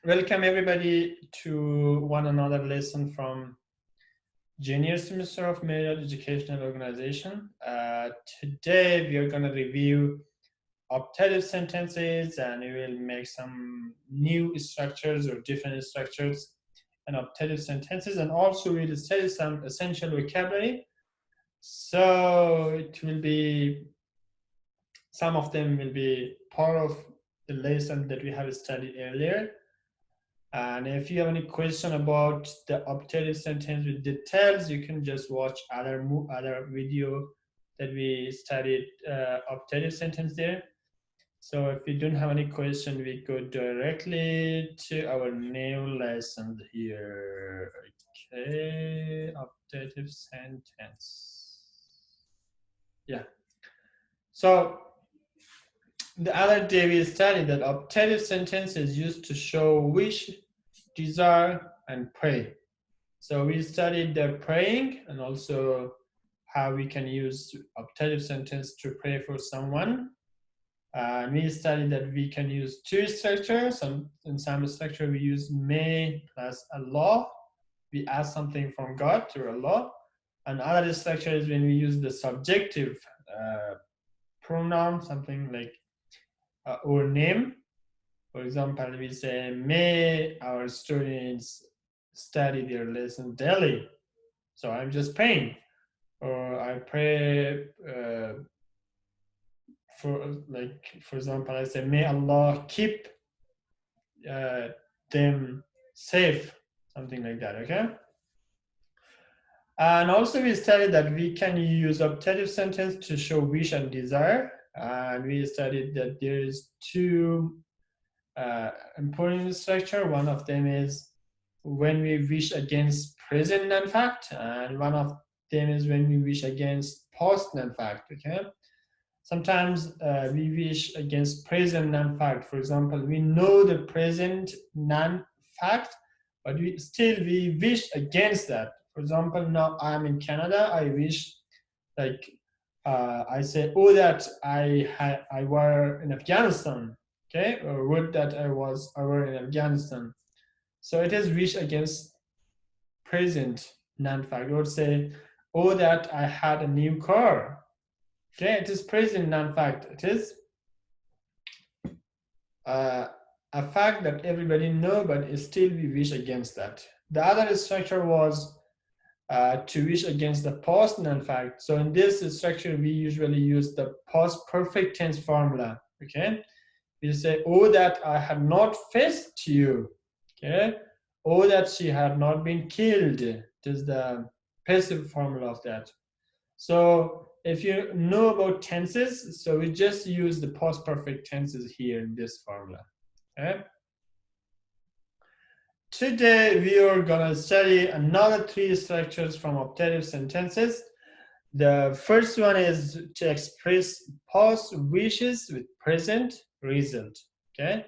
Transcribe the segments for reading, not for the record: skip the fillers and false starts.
Welcome everybody to one another lesson from junior semester of Marriott Educational Organization. Today we are going to review optative sentences and we will make some new structures or different structures in optative sentences, and also we will study some essential vocabulary. So it will be, some of them will be part of the lesson that we have studied earlier. And if you have any question about the optative sentence with details, you can just watch other video that we studied optative sentence there. So if you don't have any question, we go directly to our new lesson here. Okay, optative sentence. Yeah. So the other day we studied that optative sentence is used to show wish, desire, and pray. So we studied the praying and also how we can use optative sentence to pray for someone. And we studied that we can use two structures. In some structure we use may plus Allah. We ask something from God to Allah. And other structure is when we use the subjective pronoun, something like or name. For example, we say, may our students study their lesson daily. So I'm just praying. Or I pray for example, I say, may Allah keep them safe, something like that, okay? And also we studied that we can use optative sentence to show wish and desire. And we studied that there is two important structure. One of them is when we wish against present non-fact, and one of them is when we wish against past non-fact, okay? Sometimes we wish against present non-fact. For example, we know the present non-fact, but we wish against that. For example, now I'm in Canada, I wish, like, I say, oh, that I were in Afghanistan, okay, or would that I were in Afghanistan. So it is wish against present non-fact. Or say, oh, that I had a new car, okay, it is present non-fact. It is a fact that everybody know, but still we wish against that. The other structure was to wish against the past non-fact. So in this structure, we usually use the past perfect tense formula, okay? We say, oh, that I had not faced you, okay? Oh, that she had not been killed. It is the passive formula of that. So if you know about tenses, so we just use the past perfect tenses here in this formula, okay? Today, we are going to study another three structures from optative sentences. The first one is to express past wishes with present result. Okay,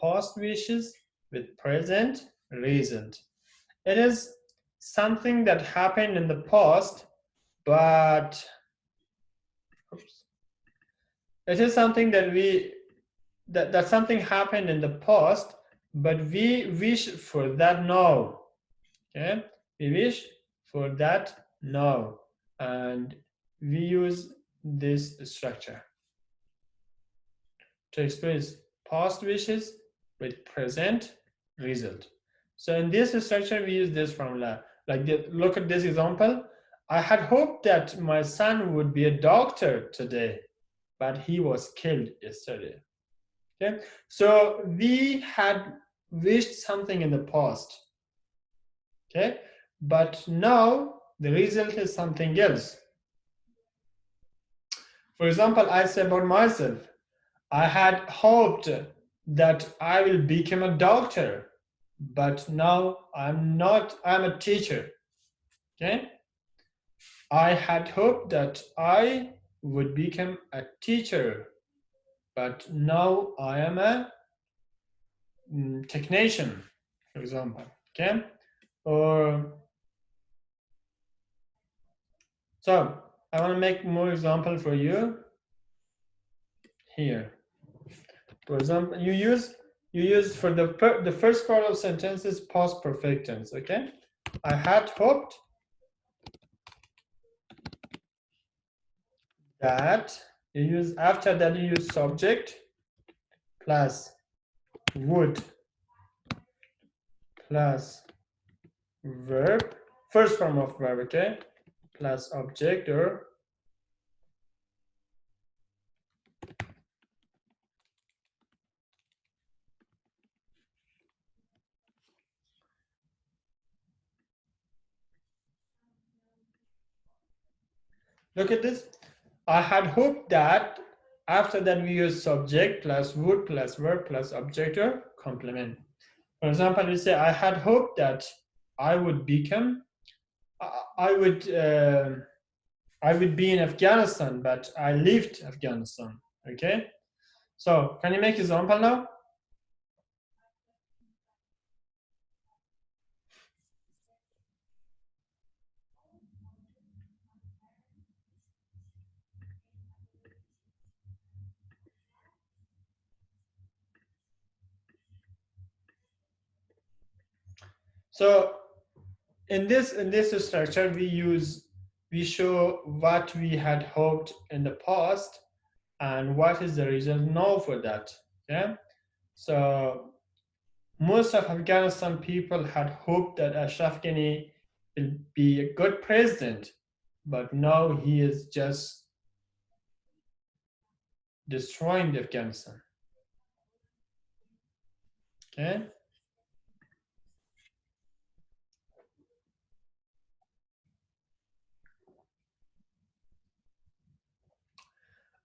past wishes with present result. It is something that happened in the past, but it is something that that something happened in the past, but we wish for that now. Okay, we wish for that now, and we use this structure to express past wishes with present result. So in this structure, we use this formula. Like, look at this example. I had hoped that my son would be a doctor today, but he was killed yesterday. Okay, so we had wished something in the past, okay, but now the result is something else. For example, I say about myself, I had hoped that I will become a doctor, but now I'm not, I'm a teacher, okay? I had hoped that I would become a teacher, but now I am a technician, for example, okay? Or, so I want to make more example for you here. For example, you use you use for the first part of sentences past perfect tense. Okay, I had hoped that. You use after that you use subject plus would plus verb, first form of verb, okay, plus object or look at this. I had hoped that after that we use subject plus would plus verb plus object or complement. For example, we say I had hoped that I would become I would I would be in Afghanistan, but I left Afghanistan. Okay. So can you make example now? So in this structure we show what we had hoped in the past and what is the result now for that. Yeah. So most of Afghanistan people had hoped that Ashraf Ghani will be a good president, but now he is just destroying Afghanistan. Okay.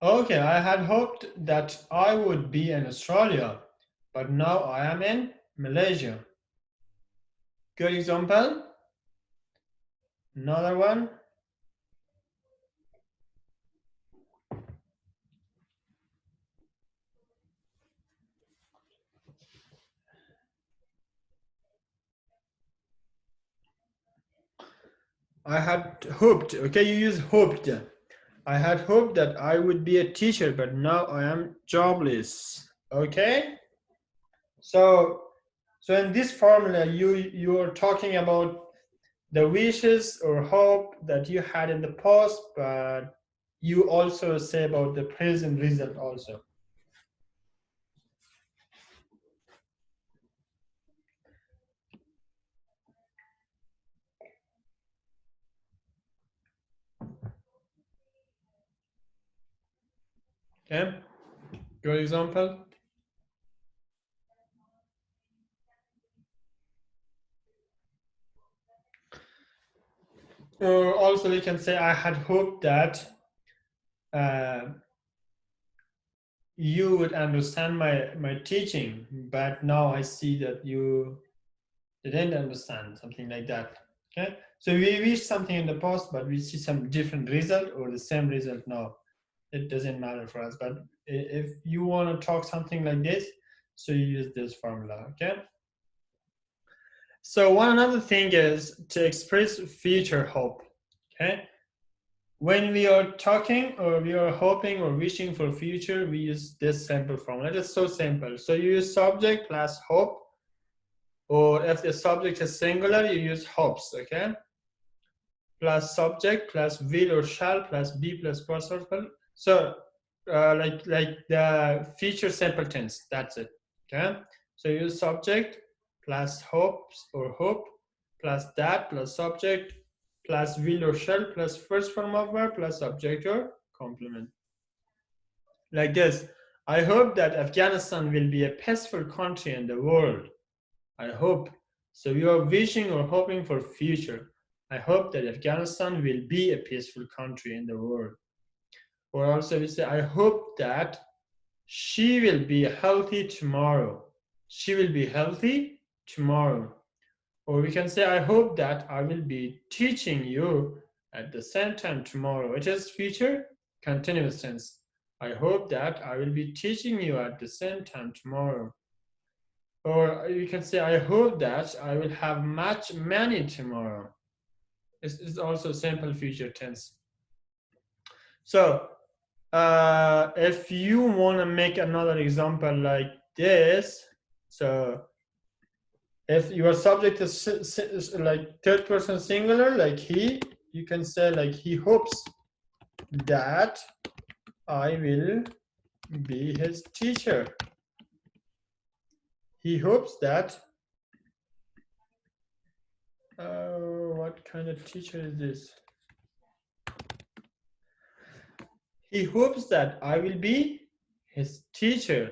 Okay, I had hoped that I would be in Australia, but now I am in Malaysia. Good example. Another one. I had hoped, okay, you use hoped. I had hoped that I would be a teacher, but now I am jobless. Okay? So in this formula, you are talking about the wishes or hope that you had in the past, but you also say about the present result also. Okay? Good example. Or also we can say I had hoped that you would understand my teaching, but now I see that you didn't understand, something like that. Okay, so we wish something in the past, but we see some different result or the same result now. It doesn't matter for us. But if you want to talk something like this, so you use this formula. Okay. So one another thing is to express future hope. Okay. When we are talking or we are hoping or wishing for future, we use this simple formula. It's so simple. So you use subject plus hope, or if the subject is singular, you use hopes, okay? Plus subject plus will or shall plus be plus participle. So like the future simple tense, that's it, okay? So you use subject plus hopes or hope plus that plus subject plus will or shall plus first form of verb plus subject or complement. Like this, I hope that Afghanistan will be a peaceful country in the world. I hope. So you are wishing or hoping for future. I hope that Afghanistan will be a peaceful country in the world. Or also we say, I hope that she will be healthy tomorrow. She will be healthy tomorrow. Or we can say, I hope that I will be teaching you at the same time tomorrow. It is future continuous tense. I hope that I will be teaching you at the same time tomorrow. Or you can say, I hope that I will have much money tomorrow. It's also simple future tense. So if you want to make another example like this, So if your subject is like third person singular, like he, you can say like he hopes that I will be his teacher. He hopes that, what kind of teacher is this? He hopes that I will be his teacher.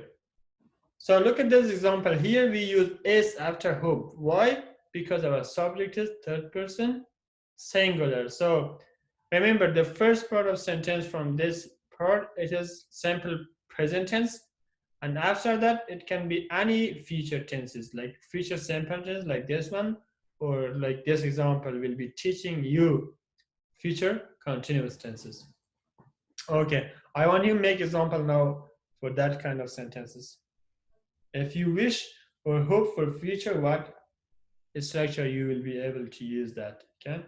So look at this example. Here we use is after hope. Why? Because our subject is third person singular. So remember the first part of sentence from this part, it is simple present tense. And after that, it can be any future tenses, like future simple tense, like this one, or like this example will be teaching you future continuous tenses. Okay, I want you to make example now for that kind of sentences. If you wish or hope for future, what structure you will be able to use that, okay?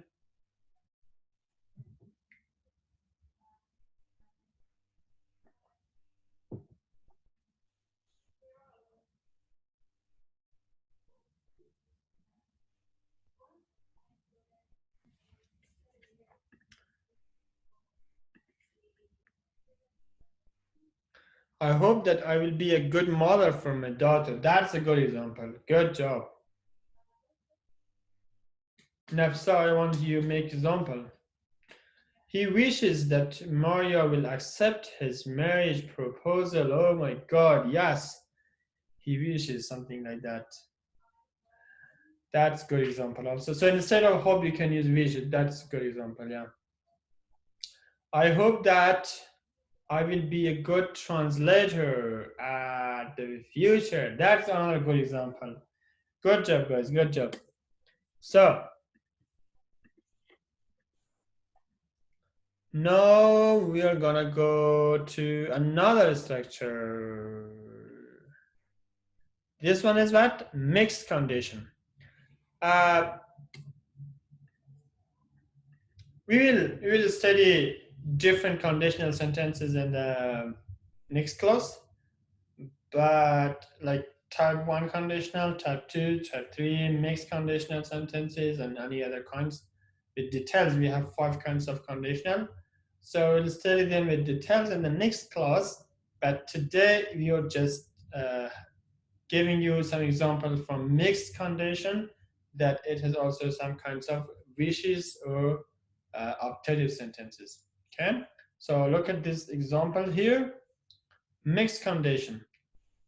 I hope that I will be a good mother for my daughter. That's a good example. Good job. Nafsa, I want you to make example. He wishes that Maria will accept his marriage proposal. Oh my God, yes. He wishes something like that. That's a good example also. So instead of hope, you can use wish. That's a good example, yeah. I hope that I will be a good translator at the future. That's another good example. Good job, guys. Good job. So now we are gonna go to another structure. This one is what? Mixed condition. Uh, we will study different conditional sentences in the next class, but like type 1 conditional, type 2, type 3, mixed conditional sentences, and any other kinds with details. We have 5 kinds of conditional. So we'll study them with details in the next class. But today we are just giving you some examples from mixed condition that it has also some kinds of wishes or optative sentences. Okay, so look at this example here. Mixed condition.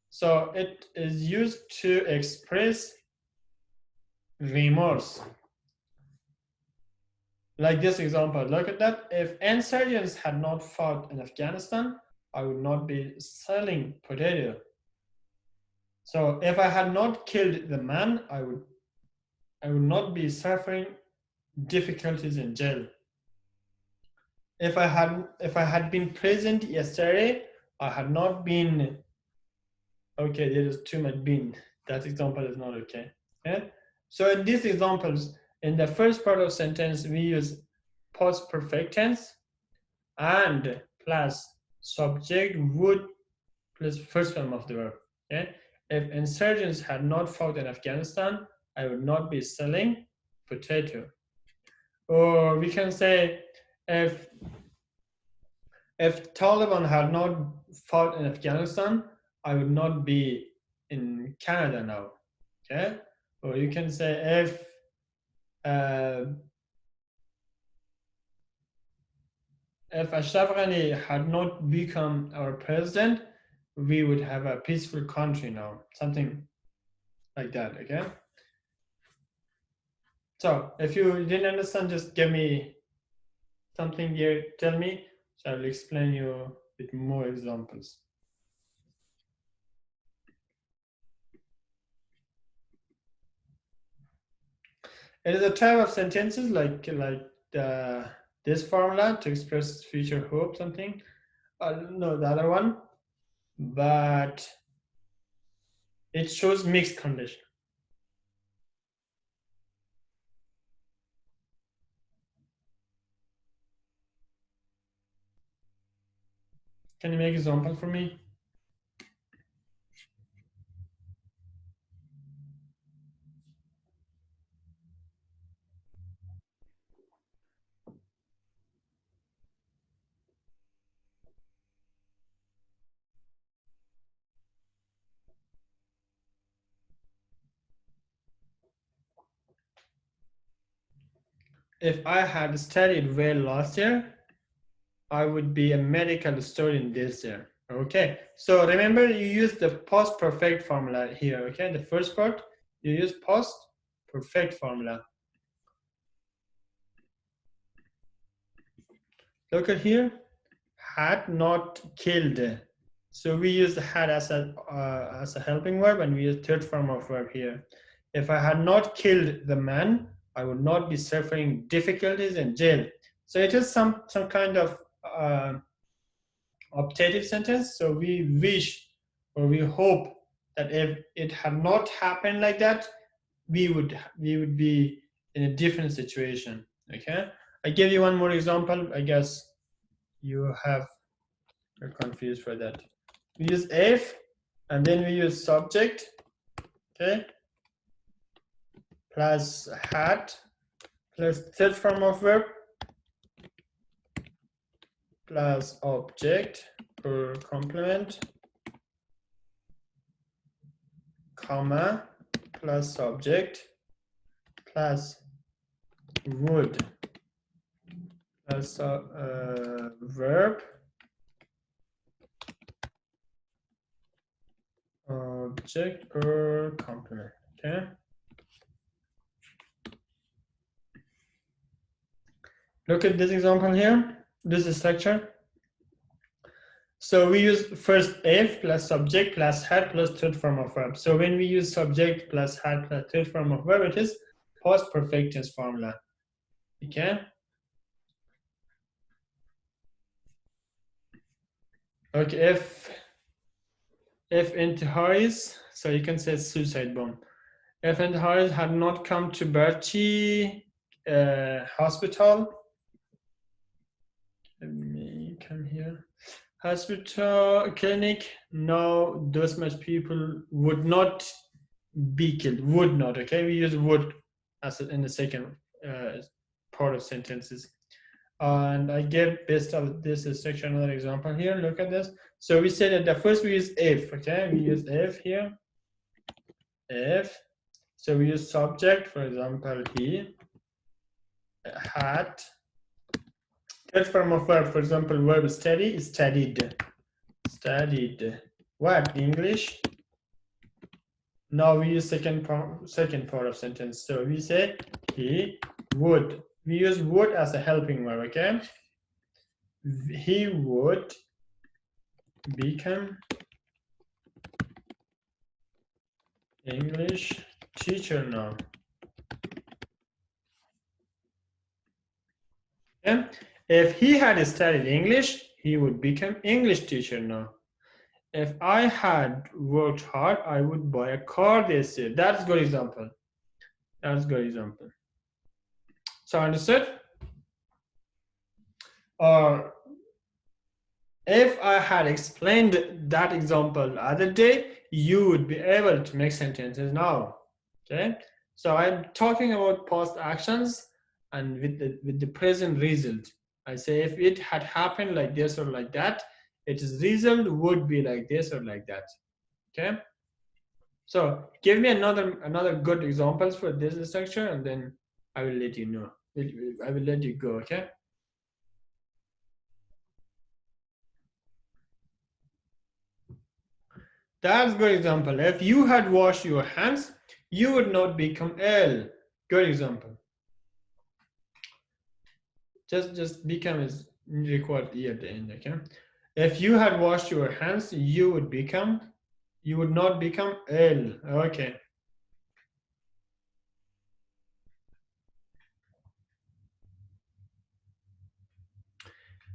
So it is used to express remorse. Like this example, look at that. If insurgents had not fought in Afghanistan, I would not be selling potato. So if I had not killed the man, I would not be suffering difficulties in jail. If I had been present yesterday, I had not been. Okay, there is too much been. That example is not okay. Okay? So in these examples, in the first part of sentence, we use past perfect tense and plus subject would plus first form of the verb. Okay? If insurgents had not fought in Afghanistan, I would not be selling potato. Or we can say if Taliban had not fought in Afghanistan, I would not be in Canada now. Okay? Or you can say uh, if Ashraf Ghani had not become our president, we would have a peaceful country now. Something like that, okay? So if you didn't understand, just give me something here, tell me, so I'll explain you with more examples. It is a type of sentences like this formula to express future hope, something. I don't know the other one, but it shows mixed condition. Can you make example for me? if I had studied well last year, I would be a medical student this year. Okay, so remember you use the past perfect formula here. Okay, the first part you use past perfect formula. Look at here, had not killed. So we use the had as a helping verb, and we use third form of verb here. If I had not killed the man, I would not be suffering difficulties in jail. So it is some kind of optative sentence. So we wish or we hope that if it had not happened like that, we would be in a different situation. Okay, I give you one more example. I guess you're confused for that. We use if, and then we use subject, okay, plus had, plus third form of verb, plus object or complement, comma, plus subject, plus would, plus verb, object or complement. Okay. Look at this example here. This is structure. So we use first if plus subject plus had plus third form of verb. So when we use subject plus had plus third form of verb, it is past perfect tense formula. Okay. Okay. If Intiharis, so you can say suicide bomb. If Intiharis had not come to Berchi hospital, let me come here. Hospital, clinic, no, those much people would not be killed. Would not, okay? We use would as in the second part of sentences. And I give based on this section another example here. Look at this. So we said that the first we use if, okay? We use if here. If. So we use subject, for example, he had. Third form of verb, for example, verb study is studied. Studied. What? English? Now we use second part of sentence. So we say he would. We use would as a helping verb, okay? He would become English teacher now. Okay? If he had studied English, he would become English teacher now. If I had worked hard, I would buy a car this year. That's a good example. That's a good example. So understood? Or if I had explained that example the other day, you would be able to make sentences now. Okay? So I'm talking about past actions and with the present result. I say if it had happened like this or like that, its result would be like this or like that. Okay? So give me another good examples for this structure, and then I will let you know. I will let you go, okay? That's a good example. If you had washed your hands, you would not become ill. Good example. Just become is required E at the end, okay? If you had washed your hands, you would not become ill. Okay.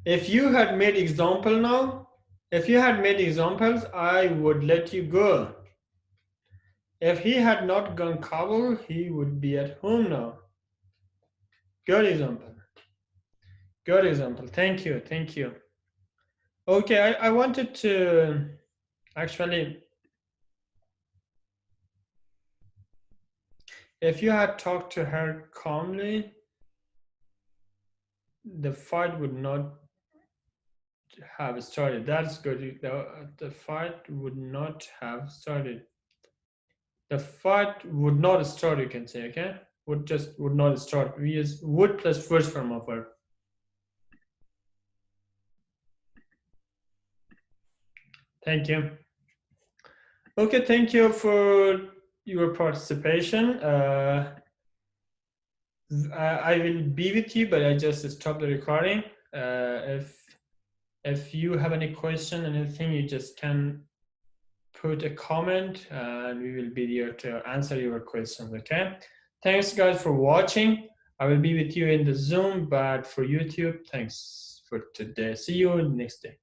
If you had made example now, if you had made examples, I would let you go. If he had not gone Kabul, he would be at home now. Good example. Good example. Thank you. Thank you. Okay, I wanted to actually, if you had talked to her calmly, the fight would not have started. That's good. The fight would not have started. The fight would not start, you can say, okay? would not start. We use would plus first form of verb. Thank you. Okay, thank you for your participation. I will be with you, but I just stopped the recording. If you have any question, anything, you just can put a comment, and we will be here to answer your questions. Okay. Thanks, guys, for watching. I will be with you in the Zoom, but for YouTube, thanks for today. See you next day.